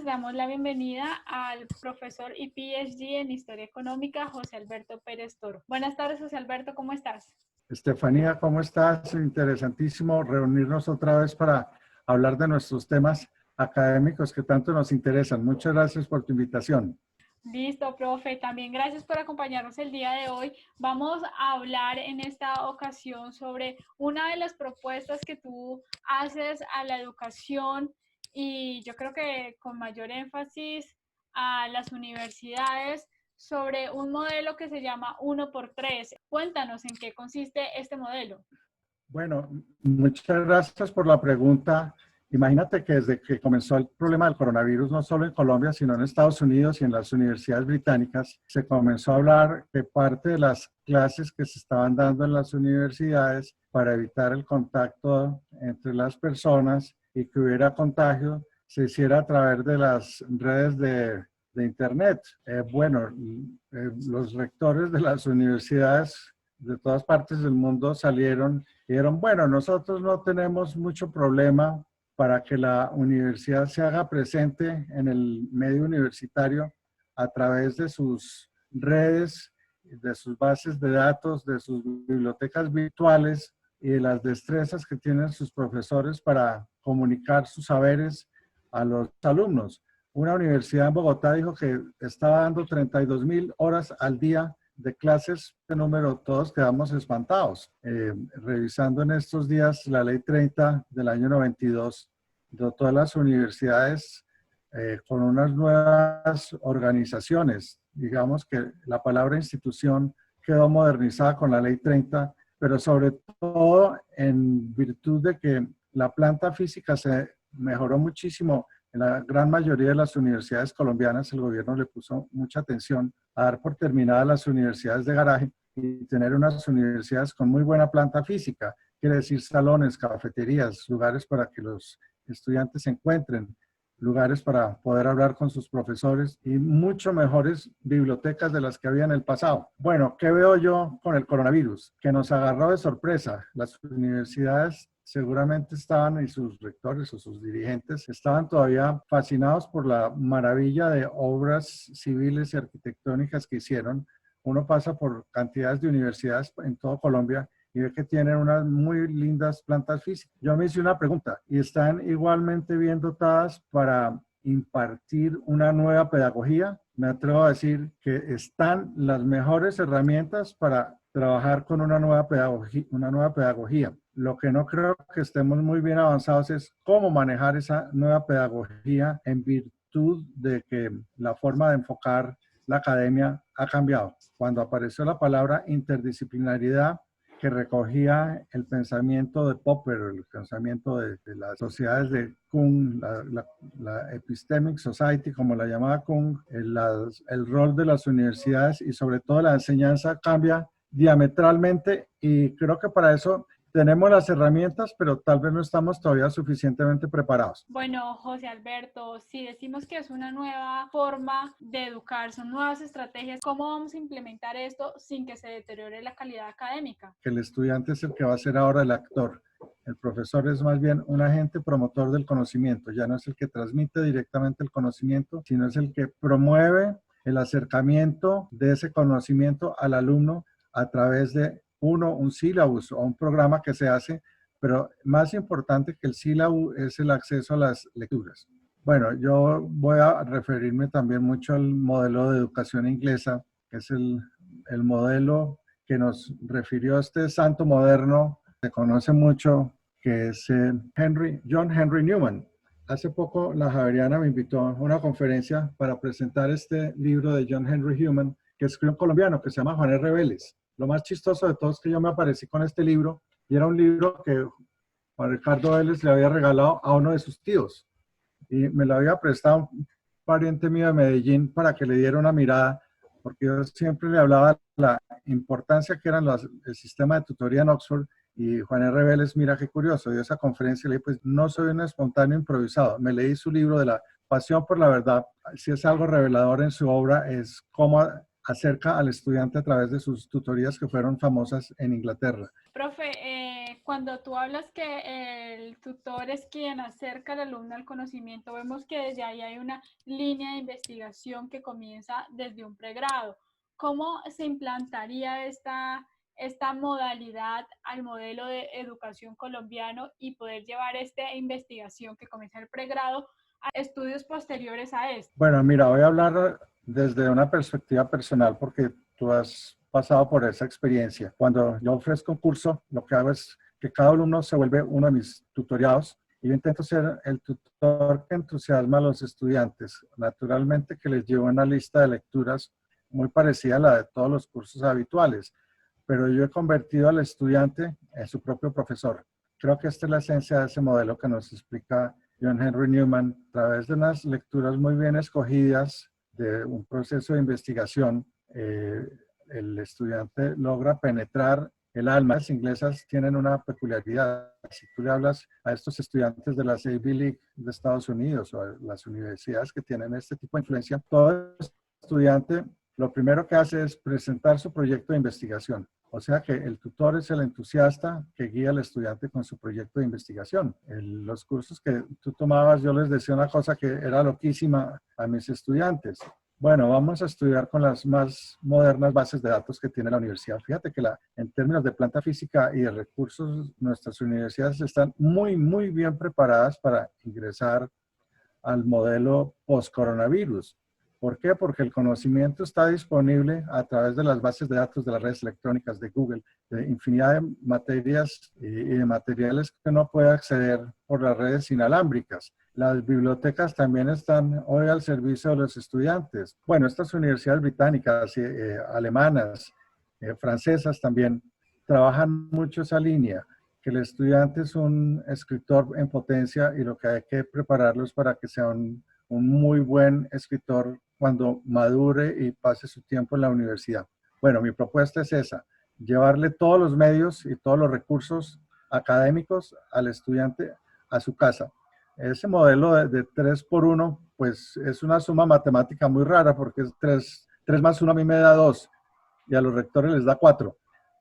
damos la bienvenida al profesor y PhD en Historia Económica, José Alberto Pérez Toro. Buenas tardes, José Alberto, ¿cómo estás? Estefanía, ¿cómo estás? Interesantísimo reunirnos otra vez para hablar de nuestros temas académicos que tanto nos interesan. Muchas gracias por tu invitación. Listo, profe. También gracias por acompañarnos el día de hoy. Vamos a hablar en esta ocasión sobre una de las propuestas que tú haces a la educación y yo creo que con mayor énfasis a las universidades sobre un modelo que se llama 1x3. Cuéntanos en qué consiste este modelo. Bueno, muchas gracias por la pregunta. Imagínate que desde que comenzó el problema del coronavirus, no solo en Colombia, sino en Estados Unidos y en las universidades británicas, se comenzó a hablar que parte de las clases que se estaban dando en las universidades para evitar el contacto entre las personas y que hubiera contagio, se hiciera a través de las redes de Internet. Los rectores de las universidades de todas partes del mundo salieron y dijeron, bueno, nosotros no tenemos mucho problema para que la universidad se haga presente en el medio universitario a través de sus redes, de sus bases de datos, de sus bibliotecas virtuales y de las destrezas que tienen sus profesores para comunicar sus saberes a los alumnos. Una universidad en Bogotá dijo que estaba dando 32.000 horas al día de clases, de número, todos quedamos espantados. Revisando en estos días la ley 30 del año 92, dotó a las universidades con unas nuevas organizaciones. Digamos que la palabra institución quedó modernizada con la ley 30, pero sobre todo en virtud de que la planta física se mejoró muchísimo. En la gran mayoría de las universidades colombianas el gobierno le puso mucha atención a dar por terminadas las universidades de garaje y tener unas universidades con muy buena planta física, quiere decir salones, cafeterías, lugares para que los estudiantes se encuentren, lugares para poder hablar con sus profesores y mucho mejores bibliotecas de las que había en el pasado. Bueno, ¿qué veo yo con el coronavirus? Que nos agarró de sorpresa. Las universidades seguramente estaban, y sus rectores o sus dirigentes, estaban todavía fascinados por la maravilla de obras civiles y arquitectónicas que hicieron. Uno pasa por cantidades de universidades en toda Colombia y ve que tienen unas muy lindas plantas físicas. Yo me hice una pregunta, ¿y están igualmente bien dotadas para impartir una nueva pedagogía? Me atrevo a decir que están las mejores herramientas para trabajar con una nueva pedagogía. Lo que no creo que estemos muy bien avanzados es cómo manejar esa nueva pedagogía en virtud de que la forma de enfocar la academia ha cambiado. Cuando apareció la palabra interdisciplinaridad, que recogía el pensamiento de Popper, el pensamiento de las sociedades de Kuhn, la Epistemic Society, como la llamaba Kuhn, el rol de las universidades y sobre todo la enseñanza cambia diametralmente y creo que para eso tenemos las herramientas, pero tal vez no estamos todavía suficientemente preparados. Bueno, José Alberto, si decimos que es una nueva forma de educar, son nuevas estrategias, ¿cómo vamos a implementar esto sin que se deteriore la calidad académica? Que el estudiante es el que va a ser ahora el actor. El profesor es más bien un agente promotor del conocimiento, ya no es el que transmite directamente el conocimiento, sino es el que promueve el acercamiento de ese conocimiento al alumno a través de un sílabus o un programa que se hace, pero más importante que el sílabus es el acceso a las lecturas. Bueno, yo voy a referirme también mucho al modelo de educación inglesa, que es el modelo que nos refirió este santo moderno, se conoce mucho, que es John Henry Newman. Hace poco la Javeriana me invitó a una conferencia para presentar este libro de John Henry Newman, que escribió un colombiano que se llama Juan R. Vélez. Lo más chistoso de todo es que yo me aparecí con este libro y era un libro que Juan Ricardo Vélez le había regalado a uno de sus tíos y me lo había prestado un pariente mío de Medellín para que le diera una mirada, porque yo siempre le hablaba de la importancia que eran el sistema de tutoría en Oxford y Juan R. Vélez, mira qué curioso, dio esa conferencia y le dije, pues no soy un espontáneo improvisado, me leí su libro de la pasión por la verdad, si es algo revelador en su obra es cómo acerca al estudiante a través de sus tutorías que fueron famosas en Inglaterra. Profe, cuando tú hablas que el tutor es quien acerca al alumno al conocimiento, vemos que desde ahí hay una línea de investigación que comienza desde un pregrado. ¿Cómo se implantaría esta modalidad al modelo de educación colombiano y poder llevar esta investigación que comienza el pregrado a estudios posteriores a esto? Bueno, mira, voy a hablar desde una perspectiva personal porque tú has pasado por esa experiencia. Cuando yo ofrezco un curso, lo que hago es que cada alumno se vuelve uno de mis tutoriados y yo intento ser el tutor que entusiasma a los estudiantes. Naturalmente que les llevo una lista de lecturas muy parecida a la de todos los cursos habituales, pero yo he convertido al estudiante en su propio profesor. Creo que esta es la esencia de ese modelo que nos explica John Henry Newman. A través de unas lecturas muy bien escogidas de un proceso de investigación, el estudiante logra penetrar el alma. Las inglesas tienen una peculiaridad. Si tú le hablas a estos estudiantes de las Ivy League de Estados Unidos o a las universidades que tienen este tipo de influencia, todo estudiante lo primero que hace es presentar su proyecto de investigación. O sea que el tutor es el entusiasta que guía al estudiante con su proyecto de investigación. En los cursos que tú tomabas, yo les decía una cosa que era loquísima a mis estudiantes. Bueno, vamos a estudiar con las más modernas bases de datos que tiene la universidad. Fíjate que en términos de planta física y de recursos, nuestras universidades están muy bien preparadas para ingresar al modelo post-coronavirus. ¿Por qué? Porque el conocimiento está disponible a través de las bases de datos de las redes electrónicas de Google, de infinidad de materias y de materiales que uno puede acceder por las redes inalámbricas. Las bibliotecas también están hoy al servicio de los estudiantes. Bueno, estas universidades británicas, alemanas, francesas también trabajan mucho esa línea, que el estudiante es un escritor en potencia y lo que hay que prepararlo es para que sea un muy buen escritor cuando madure y pase su tiempo en la universidad. Bueno, mi propuesta es esa, llevarle todos los medios y todos los recursos académicos al estudiante a su casa. Ese modelo de 3 por 1, pues es una suma matemática muy rara porque es 3 más 1 a mí me da 2 y a los rectores les da 4.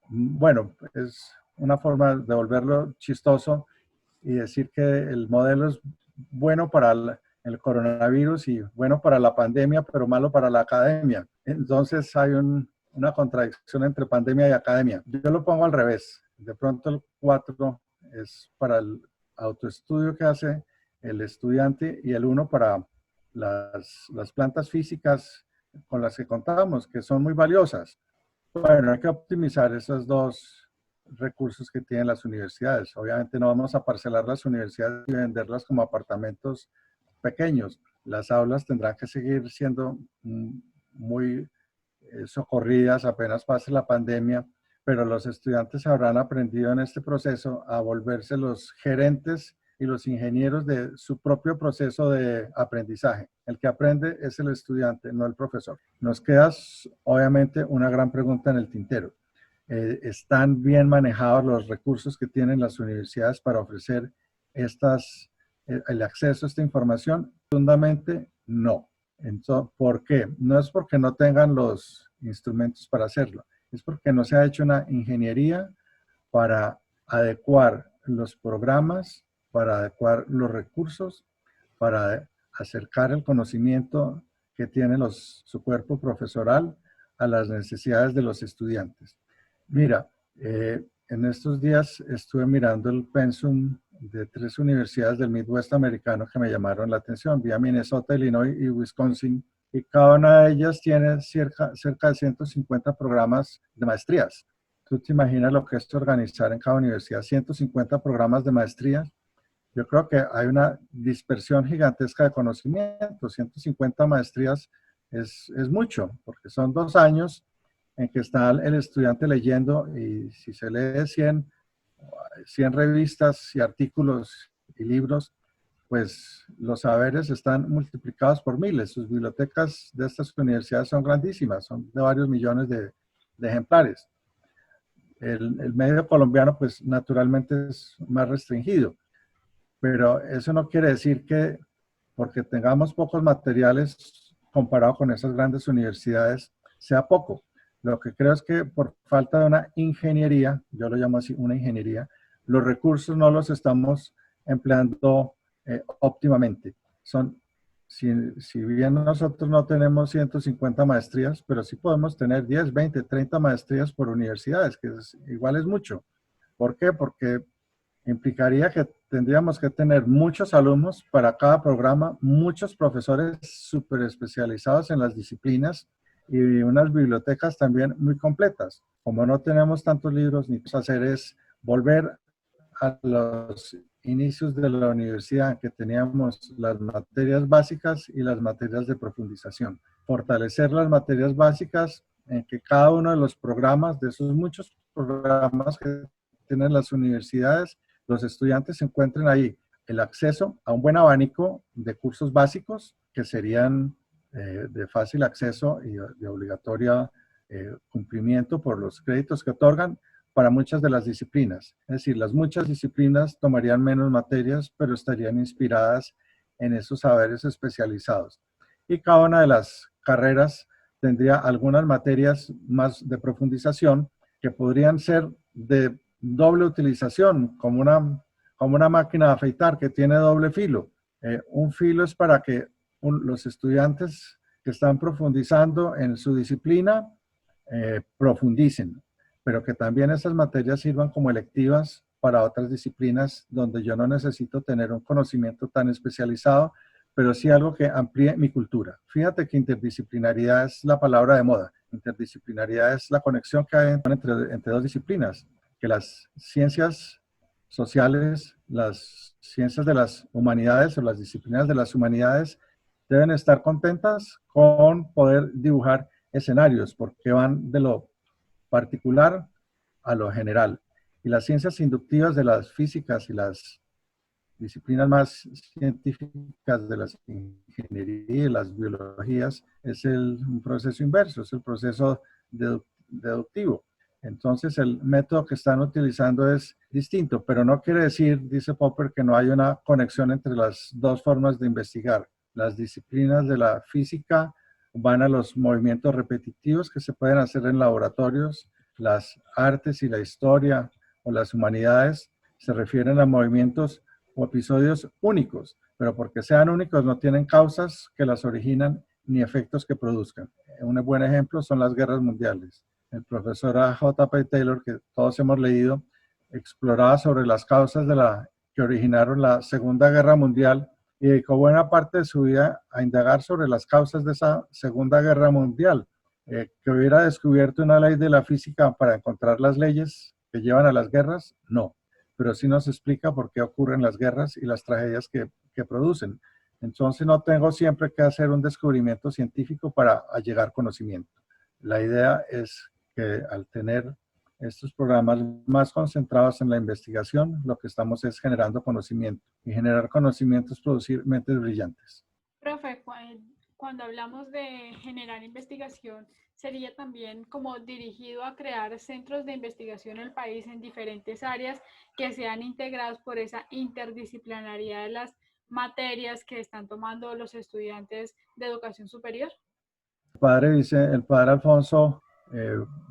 Bueno, es una forma de volverlo chistoso y decir que el modelo es bueno para el coronavirus y bueno para la pandemia, pero malo para la academia. Entonces hay una contradicción entre pandemia y academia. Yo lo pongo al revés. De pronto el 4 es para el autoestudio que hace el estudiante y el 1 para las plantas físicas con las que contamos, que son muy valiosas. Bueno, hay que optimizar esos dos recursos que tienen las universidades. Obviamente no vamos a parcelar las universidades y venderlas como apartamentos pequeños. Las aulas tendrán que seguir siendo muy socorridas apenas pase la pandemia, pero los estudiantes habrán aprendido en este proceso a volverse los gerentes y los ingenieros de su propio proceso de aprendizaje. El que aprende es el estudiante, no el profesor. Nos queda, obviamente, una gran pregunta en el tintero. ¿Están bien manejados los recursos que tienen las universidades para ofrecer el acceso a esta información? Rotundamente, no. Entonces, ¿por qué? No es porque no tengan los instrumentos para hacerlo, es porque no se ha hecho una ingeniería para adecuar los programas, para adecuar los recursos, para acercar el conocimiento que tiene su cuerpo profesoral a las necesidades de los estudiantes. Mira, en estos días estuve mirando el pensum de 3 universidades del Midwest americano que me llamaron la atención, vía Minnesota, Illinois y Wisconsin, y cada una de ellas tiene cerca de 150 programas de maestrías. ¿Tú te imaginas lo que es organizar en cada universidad 150 programas de maestría? Yo creo que hay una dispersión gigantesca de conocimiento. 150 maestrías es mucho, porque son 2 años en que está el estudiante leyendo y si se lee 100 revistas y artículos y libros, pues los saberes están multiplicados por miles. Sus bibliotecas de estas universidades son grandísimas, son de varios millones de ejemplares. El medio colombiano, pues naturalmente es más restringido, pero eso no quiere decir que porque tengamos pocos materiales comparado con esas grandes universidades sea poco. Lo que creo es que por falta de una ingeniería, yo lo llamo así, una ingeniería, los recursos no los estamos empleando óptimamente. Si bien nosotros no tenemos 150 maestrías, pero sí podemos tener 10, 20, 30 maestrías por universidades, que igual es mucho. ¿Por qué? Porque implicaría que tendríamos que tener muchos alumnos para cada programa, muchos profesores súper especializados en las disciplinas y unas bibliotecas también muy completas. Como no tenemos tantos libros, ni hacer es volver a los inicios de la universidad, que teníamos las materias básicas y las materias de profundización. Fortalecer las materias básicas en que cada uno de los programas, de esos muchos programas que tienen las universidades, los estudiantes encuentren ahí el acceso a un buen abanico de cursos básicos que serían de fácil acceso y de obligatoria cumplimiento por los créditos que otorgan para muchas de las disciplinas. Es decir, las muchas disciplinas tomarían menos materias, pero estarían inspiradas en esos saberes especializados. Y cada una de las carreras tendría algunas materias más de profundización que podrían ser de doble utilización, como una máquina de afeitar que tiene doble filo. Un filo es para que los estudiantes que están profundizando en su disciplina profundicen, pero que también esas materias sirvan como electivas para otras disciplinas donde yo no necesito tener un conocimiento tan especializado, pero sí algo que amplíe mi cultura. Fíjate que interdisciplinaridad es la palabra de moda. Interdisciplinaridad es la conexión que hay entre dos disciplinas, que las ciencias sociales, las ciencias de las humanidades o las disciplinas de las humanidades deben estar contentas con poder dibujar escenarios, porque van de lo particular a lo general. Y las ciencias inductivas de las físicas y las disciplinas más científicas de las ingeniería y las biologías es un proceso inverso, es el proceso deductivo. Entonces el método que están utilizando es distinto, pero no quiere decir, dice Popper, que no hay una conexión entre las dos formas de investigar. Las disciplinas de la física van a los movimientos repetitivos que se pueden hacer en laboratorios. Las artes y la historia o las humanidades se refieren a movimientos o episodios únicos, pero porque sean únicos no tienen causas que las originan ni efectos que produzcan. Un buen ejemplo son las guerras mundiales. El profesor J.P. Taylor, que todos hemos leído, exploraba sobre las causas que originaron la Segunda Guerra Mundial y dedicó buena parte de su vida a indagar sobre las causas de esa Segunda Guerra Mundial. ¿Que hubiera descubierto una ley de la física para encontrar las leyes que llevan a las guerras? No, pero sí nos explica por qué ocurren las guerras y las tragedias que producen. Entonces no tengo siempre que hacer un descubrimiento científico para allegar conocimiento. La idea es que al tener estos programas más concentrados en la investigación, lo que estamos es generando conocimiento. Y generar conocimiento es producir mentes brillantes. Profe, cuando hablamos de generar investigación, sería también como dirigido a crear centros de investigación en el país en diferentes áreas que sean integrados por esa interdisciplinaridad de las materias que están tomando los estudiantes de educación superior. El padre Alfonso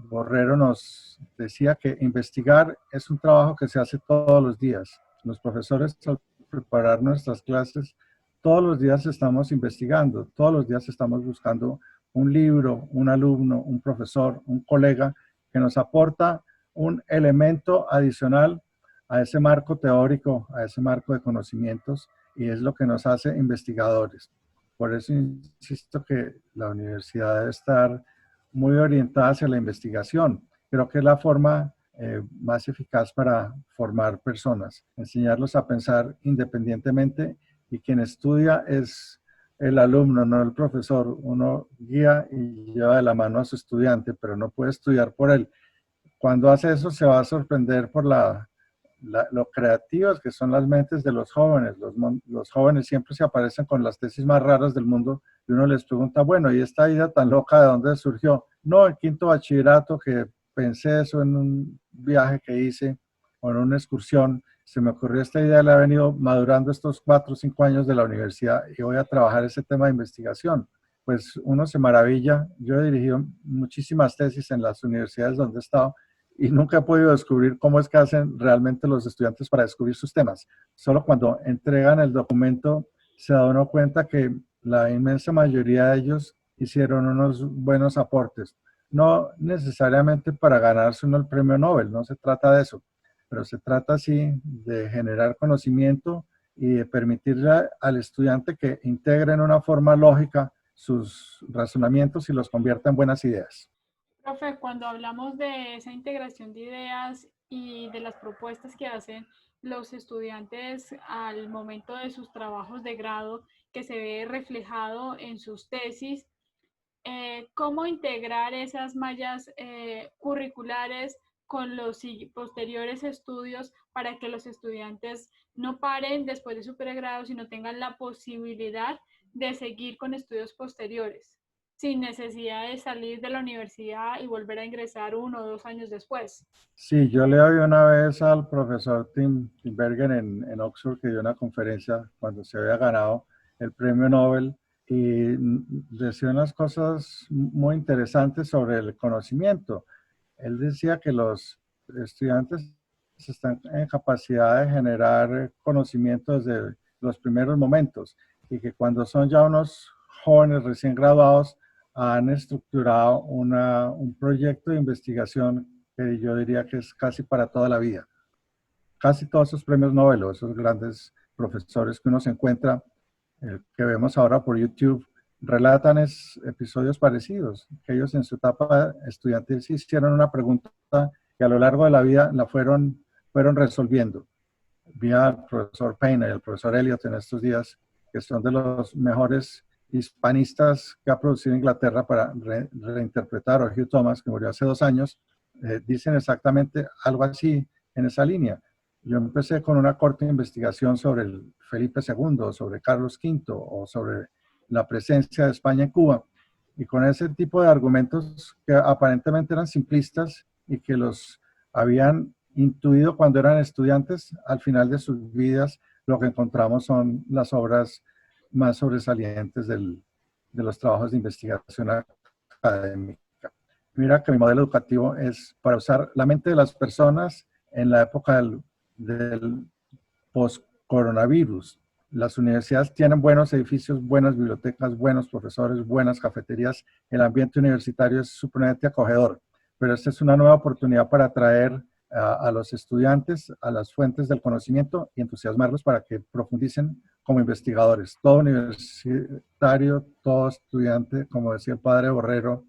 Borrero nos decía que investigar es un trabajo que se hace todos los días. Los profesores, al preparar nuestras clases, todos los días estamos investigando, todos los días estamos buscando un libro, un alumno, un profesor, un colega que nos aporta un elemento adicional a ese marco teórico, a ese marco de conocimientos, y es lo que nos hace investigadores. Por eso insisto que la universidad debe estar muy orientada hacia la investigación. Creo que es la forma más eficaz para formar personas, enseñarlos a pensar independientemente, y quien estudia es el alumno, no el profesor. Uno guía y lleva de la mano a su estudiante, pero no puede estudiar por él. Cuando hace eso se va a sorprender por lo creativos que son las mentes de los jóvenes. Los jóvenes siempre se aparecen con las tesis más raras del mundo y uno les pregunta, bueno, ¿y esta idea tan loca de dónde surgió? No, en quinto bachillerato que pensé eso en un viaje que hice o en una excursión, se me ocurrió esta idea, la he venido madurando estos 4 o 5 años de la universidad y voy a trabajar ese tema de investigación. Pues uno se maravilla. Yo he dirigido muchísimas tesis en las universidades donde he estado y nunca he podido descubrir cómo es que hacen realmente los estudiantes para descubrir sus temas. Solo cuando entregan el documento se da uno cuenta que la inmensa mayoría de ellos hicieron unos buenos aportes. No necesariamente para ganarse uno el premio Nobel, no se trata de eso, pero se trata sí de generar conocimiento y de permitirle al estudiante que integre en una forma lógica sus razonamientos y los convierta en buenas ideas. Profe, cuando hablamos de esa integración de ideas y de las propuestas que hacen los estudiantes al momento de sus trabajos de grado, que se ve reflejado en sus tesis, ¿cómo integrar esas mallas curriculares con los posteriores estudios para que los estudiantes no paren después de su pregrado, sino tengan la posibilidad de seguir con estudios posteriores, sin necesidad de salir de la universidad y volver a ingresar 1 o 2 años después? Sí, yo le oí una vez al profesor Tim Bergen en Oxford que dio una conferencia cuando se había ganado el premio Nobel y decía unas cosas muy interesantes sobre el conocimiento. Él decía que los estudiantes están en capacidad de generar conocimiento desde los primeros momentos y que cuando son ya unos jóvenes recién graduados han estructurado un proyecto de investigación que yo diría que es casi para toda la vida. Casi todos esos premios Nobel, esos grandes profesores que uno se encuentra, que vemos ahora por YouTube, relatan episodios parecidos, que ellos en su etapa estudiantil se hicieron una pregunta que a lo largo de la vida la fueron resolviendo. Vi al profesor Payne y al profesor Elliot en estos días, que son de los mejores hispanistas que ha producido Inglaterra para reinterpretar, o Hugh Thomas, que murió hace 2 años, dicen exactamente algo así en esa línea. Yo empecé con una corta investigación sobre el Felipe II, sobre Carlos V o sobre la presencia de España en Cuba. Y con ese tipo de argumentos que aparentemente eran simplistas y que los habían intuido cuando eran estudiantes, al final de sus vidas lo que encontramos son las obras más sobresalientes de los trabajos de investigación académica. Mira que mi modelo educativo es para usar la mente de las personas en la época del post-coronavirus. Las universidades tienen buenos edificios, buenas bibliotecas, buenos profesores, buenas cafeterías. El ambiente universitario es supremamente acogedor, pero esta es una nueva oportunidad para atraer a los estudiantes a las fuentes del conocimiento y entusiasmarlos para que profundicen como investigadores. Todo universitario, todo estudiante, como decía el padre Borrero,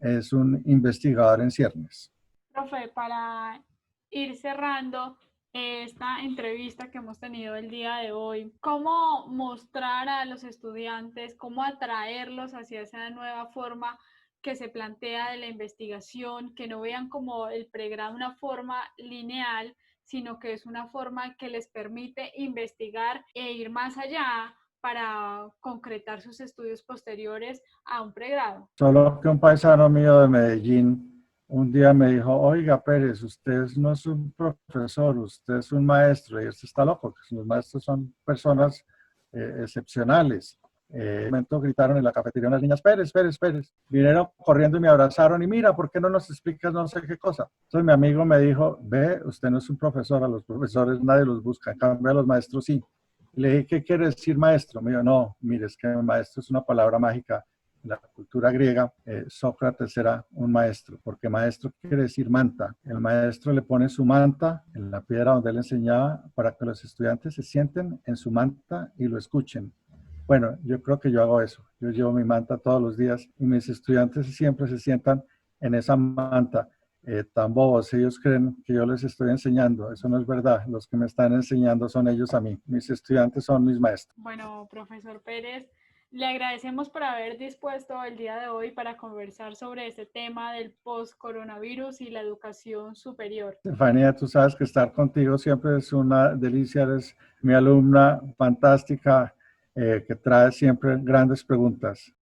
es un investigador en ciernes. Profe, para ir cerrando esta entrevista que hemos tenido el día de hoy, ¿cómo mostrar a los estudiantes, cómo atraerlos hacia esa nueva forma que se plantea de la investigación, que no vean como el pregrado una forma lineal, sino que es una forma que les permite investigar e ir más allá para concretar sus estudios posteriores a un pregrado? Solo que un paisano mío de Medellín un día me dijo, oiga Pérez, usted no es un profesor, usted es un maestro, y usted está loco, que los maestros son personas excepcionales. En un momento gritaron en la cafetería unas niñas, Pérez, Pérez, Pérez. Vinieron corriendo y me abrazaron y mira, ¿por qué no nos explicas no sé qué cosa? Entonces mi amigo me dijo, ve, usted no es un profesor, a los profesores nadie los busca, en cambio a los maestros sí. Y le dije, ¿qué quiere decir maestro? Me dijo, no, mire, es que maestro es una palabra mágica. En la cultura griega, Sócrates era un maestro, porque maestro quiere decir manta. El maestro le pone su manta en la piedra donde él enseñaba para que los estudiantes se sienten en su manta y lo escuchen. Bueno, yo creo que yo hago eso. Yo llevo mi manta todos los días y mis estudiantes siempre se sientan en esa manta. Tan bobos, ellos creen que yo les estoy enseñando. Eso no es verdad. Los que me están enseñando son ellos a mí. Mis estudiantes son mis maestros. Bueno, profesor Pérez, le agradecemos por haber dispuesto el día de hoy para conversar sobre este tema del post-coronavirus y la educación superior. Estefanía, tú sabes que estar contigo siempre es una delicia. Eres mi alumna fantástica que trae siempre grandes preguntas.